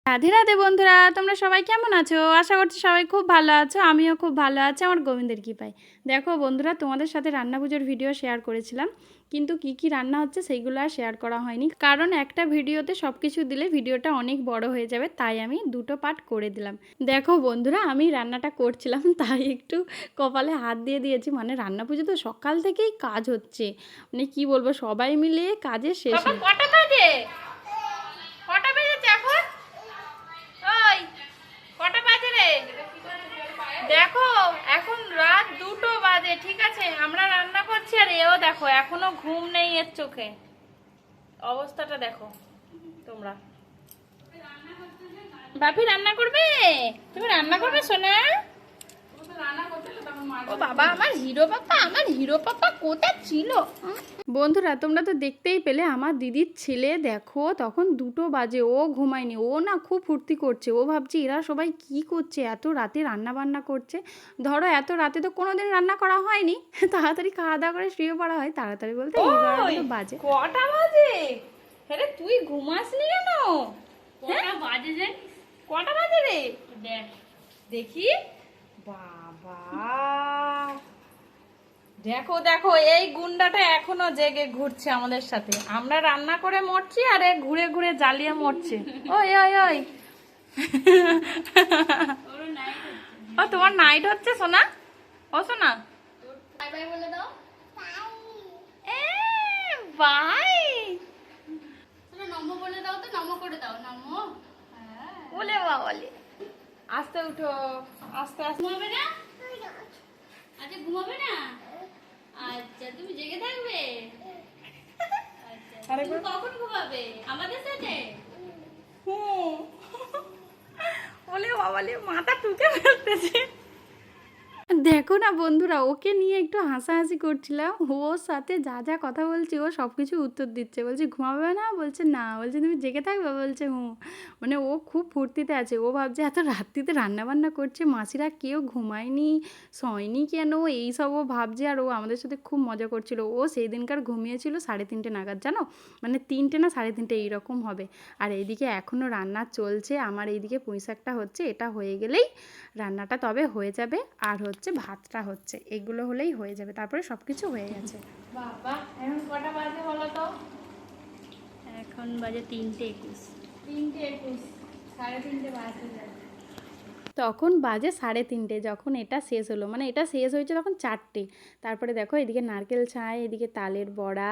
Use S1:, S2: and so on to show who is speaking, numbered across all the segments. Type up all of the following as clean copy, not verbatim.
S1: রাধে রাধে বন্ধুরা, তোমরা সবাই কেমন আছো? আশা করছি সবাই খুব ভালো আছো। আমিও খুব ভালো আছি আমার গোবিন্দের কৃপায়। দেখো বন্ধুরা, তোমাদের সাথে রান্না পুজোর ভিডিও শেয়ার করেছিলাম, কিন্তু কি কি রান্না হচ্ছে সেইগুলো আর শেয়ার করা হয়নি, কারণ একটা ভিডিওতে সব কিছু দিলে ভিডিওটা অনেক বড় হয়ে যাবে, তাই আমি দুটো পার্ট করে দিলাম। দেখো বন্ধুরা, আমি রান্নাটা করছিলাম তাই একটু কপালে হাত দিয়ে দিয়েছি। মানে রান্না পুজো তো সকাল থেকেই কাজ হচ্ছে, মানে কি বলবো, সবাই মিলে কাজের শেষ নেই। কটা বাজে? কটা বেজেছে এখন? ওই কটা বাজে রে? দেখো এখন রাত 2টো বাজে, ঠিক আছে? আমরা রান্না করছি আর এও দেখো এখনো ঘুম নেই এর চোখে। অবস্থাটা দেখো তোমরা। বাপি রান্না করবে? তুমি রান্না করবে সোনা? ও বাবা, আমার হিরো পাপা কোথায় ছিল? বন্ধুরা, তোমরা তো দেখতেই পেলে আমার দিদির ছেলে দেখো তখন 2টো বাজে, ও ঘুমায়নি। ও না খুব ফুর্তি করছে, ও ভাবছে এরা সবাই কি করছে, এত রাতে রান্না বান্না করছে। ধরো এত রাতে তো কোনোদিন রান্না করা হয়নি, তাড়াতাড়ি খাওয়া দাওয়া করে শুয়ে পড়া হয়। তাড়াতাড়ি বলতে 11টা বাজে। কটা বাজে? আরে তুই ঘুমাসনি কেন? কটা বাজে জানিস? কটা বাজে রে? দেখ দেখি। বাবা দেখো দেখো, এই গুন্ডাটা এখনো জেগে ঘুরছে আমাদের সাথে। আমরা রান্না করে মরছি আর এ ঘুরে ঘুরে জ্বালিয়ে মরছে। ওই ওই ওই ও তোমার নাইট হচ্ছে সোনা? ও সোনা, বাই বাই বলে দাও। এ বাই নমো বলে দাও তো, নমো করে দাও। নমো বলে বাবালে। আস্তে উঠো, আস্তে আস্তে। ঘুমাবে না? আচ্ছা ঘুমাবে না? আচ্ছা তুমি জেগে থাকবে? আচ্ছা তুমি কখন ঘুমাবে? আমাদের সাথে? বলে বাবালে, মাথা টুকে ফেলতেছে। দেখো না বন্ধুরা, ওকে নিয়ে একটু হাসাহাসি করছিলাম। ওর সাথে যা যা কথা বলছি ও সব কিছু উত্তর দিচ্ছে। বলছি ঘুমাবে না? বলছে না। বলছে তুমি জেগে থাকবে? বলছে হুম। মানে ও খুব ফুর্তিতে আছে। ও ভাবছে এত রাত্রিতে রান্নাবান্না করছে, মাসিরা কেউ ঘুমায়নি, শয়নি কেন, এইসব ও ভাবছে। আর ও আমাদের সাথে খুব মজা করছিল। ও সেই দিনকার ঘুমিয়েছিল 3:30 নাগাদ, জানো? মানে 3টে না 3:30 এইরকম হবে। আর এইদিকে এখনও রান্না চলছে। আমার এইদিকে পুঁই শাকটা হচ্ছে, এটা হয়ে গেলেই রান্নাটা তবে হয়ে যাবে। আর হচ্ছে ভাতটা হচ্ছে, এগুলো হলেই হয়ে যাবে, তারপরে সব কিছু হয়ে গেছে। বাবা এখন কটা বাজে বলো তো? এখন বাজে 3:21। 3:21, 3:30 বাজে যাবে। তখন বাজে 3:30 যখন এটা শেষ হলো, মানে এটা শেষ হয়েছে তখন 4টে। তারপরে দেখো এদিকে নারকেল ছাই, এদিকে তালের বড়া,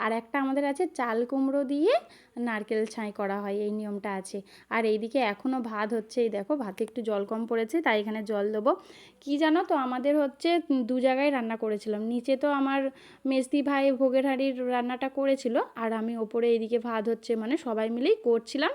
S1: আর একটা আমাদের আছে চাল কুমড়ো দিয়ে নারকেল ছাই করা হয়, এই নিয়মটা আছে। আর এইদিকে এখনও ভাত হচ্ছে। এই দেখো ভাতে একটু জল কম পড়েছে, তাই এখানে জল দেবো। কি জানো তো, আমাদের হচ্ছে 2 জায়গায় রান্না করেছিলাম। নিচে তো আমার মেজদি ভাই ভোগের হাঁড়ির রান্নাটা করেছিল, আর আমি ওপরে এইদিকে ভাত হচ্ছে, মানে সবাই মিলেই করছিলাম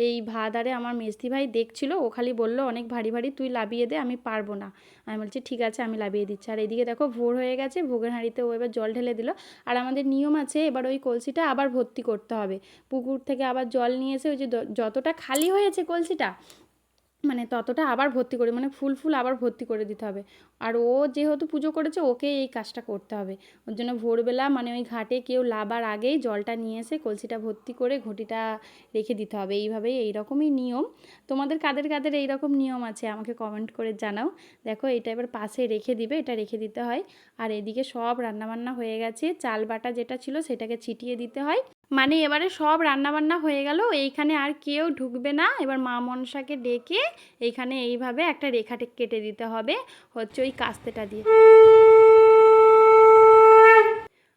S1: এই ভাত। আরে আমার মেজদি ভাই দেখছিল, ও খালি বললো অনেক ভারী ভারী, তুই লাবিয়ে দে, আমি পারবো না। আমি বলছি ঠিক আছে আমি লাবিয়ে দিচ্ছি। আর এইদিকে দেখো ভোর হয়ে গেছে, ভোগের হাঁড়িতে ও এবার জল ঢেলে দিল। আর আমাদের নিয়ম আছে, এবার ওই কলসিটা আবার ভর্তি করতে হবে। পুকুর থেকে আবার জল নিয়ে এসে ওই যে যতটা খালি হয়েছে কলসিটা, মানে ততটা আবার ভর্তি করে, মানে ফুল আবার ভর্তি করে দিতে হবে। আর ও যেহেতু পুজো করেছে, ওকে এই কাজটা করতে হবে। ওর জন্য ভোরবেলা মানে ওই ঘাটে কেউ লাবার আগেই জলটা নিয়ে এসে কলসিটা ভর্তি করে ঘটিটা রেখে দিতে হবে। এইভাবেই, এইরকমই নিয়ম। তোমাদের কাদের কাদের এইরকম নিয়ম আছে আমাকে কমেন্ট করে জানাও। দেখো এটা এবার পাশে রেখে দিবে, এটা রেখে দিতে হয়। আর এদিকে সব রান্নাবান্না হয়ে গেছে, চাল বাটা যেটা ছিল সেটাকে ছিটিয়ে দিতে হয়। মানে এবারে সব রান্নাবান্না হয়ে গেল, এইখানে আর কেউ ঢুকবে না। এবার মা মনসাকে ডেকে এইখানে এইভাবে একটা রেখা কেটে দিতে হবে, হচ্ছে ওই কাস্তেটা দিয়ে।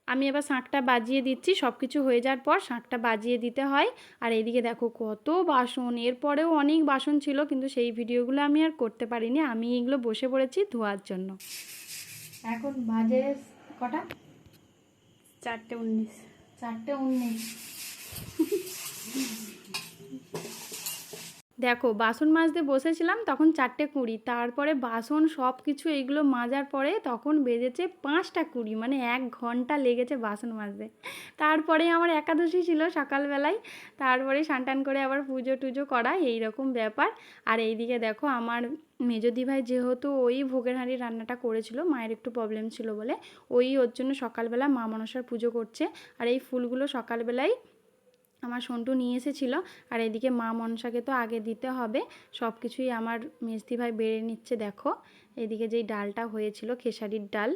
S1: আমি এবার শাঁখটা বাজিয়ে দিচ্ছি, সব কিছু হয়ে যাওয়ার পর শাঁখটা বাজিয়ে দিতে হয়। আর এইদিকে দেখো কত বাসন, এরপরেও অনেক বাসন ছিল, কিন্তু সেই ভিডিওগুলো আমি আর করতে পারিনি। আমি এগুলো বসে পড়েছি ধোয়ার জন্য। এখন বাজে কটা? 4:19। 4:19। দেখো বাসন মাজতে বসেছিলাম তখন 4:20, তারপরে বাসন সব কিছু এইগুলো মাজার পরে তখন বেজেছে 5:20, মানে 1 ঘন্টা লেগেছে বাসন মাজতে। তারপরে আমার একাদশী ছিল সকালবেলায়, তারপরে স্নান করে আবার পুজো টুজো করা, এই রকম ব্যাপার। আর এইদিকে দেখো আমার মেজদি ভাই যেহেতু ওই ভোগের হাঁড়ির রান্নাটা করেছিল, মায়ের একটু প্রবলেম ছিল বলে, ওর জন্য সকালবেলা মা মনসার পুজো করছে। আর এই ফুলগুলো সকালবেলায় আমার সন্টু নিয়ে এসেছিলো। আর এদিকে মা মনসাকে তো আগে দিতে হবে, সব কিছুই আমার মেজদি ভাই বেড়ে নিচ্ছে। দেখো এদিকে যেই ডালটা হয়েছিল খেসারির ডাল,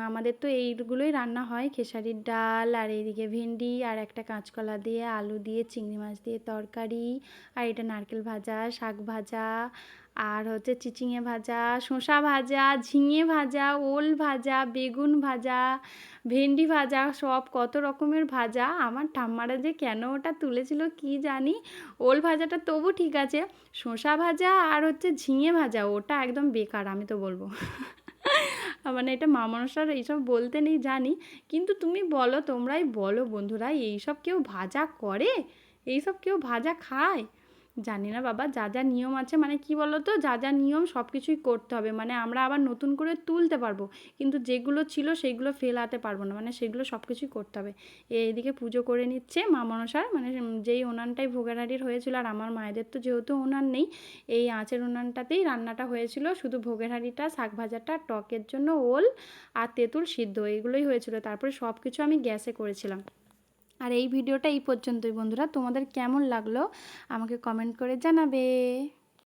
S1: আমাদের তো এইগুলোই রান্না হয়, খেসারির ডাল, আর এইদিকে ভেন্ডি আর একটা কাঁচকলা দিয়ে আলু দিয়ে চিংড়ি মাছ দিয়ে তরকারি, আর এটা নারকেল ভাজা, শাক ভাজা, আর হচ্ছে চিচিঙে ভাজা, শসা ভাজা, ঝিঙে ভাজা, ওল ভাজা, বেগুন ভাজা, ভেন্ডি ভাজা, সব কত রকমের ভাজা। আমার ঠাম্মারা যে কেন ওটা তুলেছিল কি জানি। ওল ভাজাটা তবু ঠিক আছে, শসা ভাজা আর হচ্ছে ঝিঙে ভাজা ওটা একদম বেকার আমি তো বলবো। মানে এটা মা মনসার এইসব বলতে নেই জানি, কিন্তু তুমি বলো, তোমরাই বলো বন্ধুরা, এইসব কেউ ভাজা করে? এইসব কেউ ভাজা খায়? জানি না বাবা, যা যা নিয়ম আছে, মানে কি বলো তো, যা যা নিয়ম সব কিছুই করতে হবে, মানে আমরা আবার নতুন করে তুলতে পারবো, কিন্তু যেগুলো ছিল সেইগুলো ফেলাতে পারবো না, মানে সেগুলো সব কিছুই করতে হবে। এইদিকে পুজো করে নিচ্ছে মা মনসার, মানে যেই উনানটাই ভোগের হাঁড়ির হয়েছিল, আর আমার মায়েদের তো যেহেতু উনান নেই, এই আঁচের উনানটাতেই রান্নাটা হয়েছিল, শুধু ভোগের হাঁড়িটা, শাক ভাজাটা, টকের জন্য ওল আর তেঁতুল সিদ্ধ এগুলোই হয়েছিল, তারপরে সব কিছু আমি গ্যাসে করেছিলাম। আর এই ভিডিওটা এই পর্যন্তই বন্ধুরা, তোমাদের কেমন লাগলো আমাকে কমেন্ট করে জানাবে।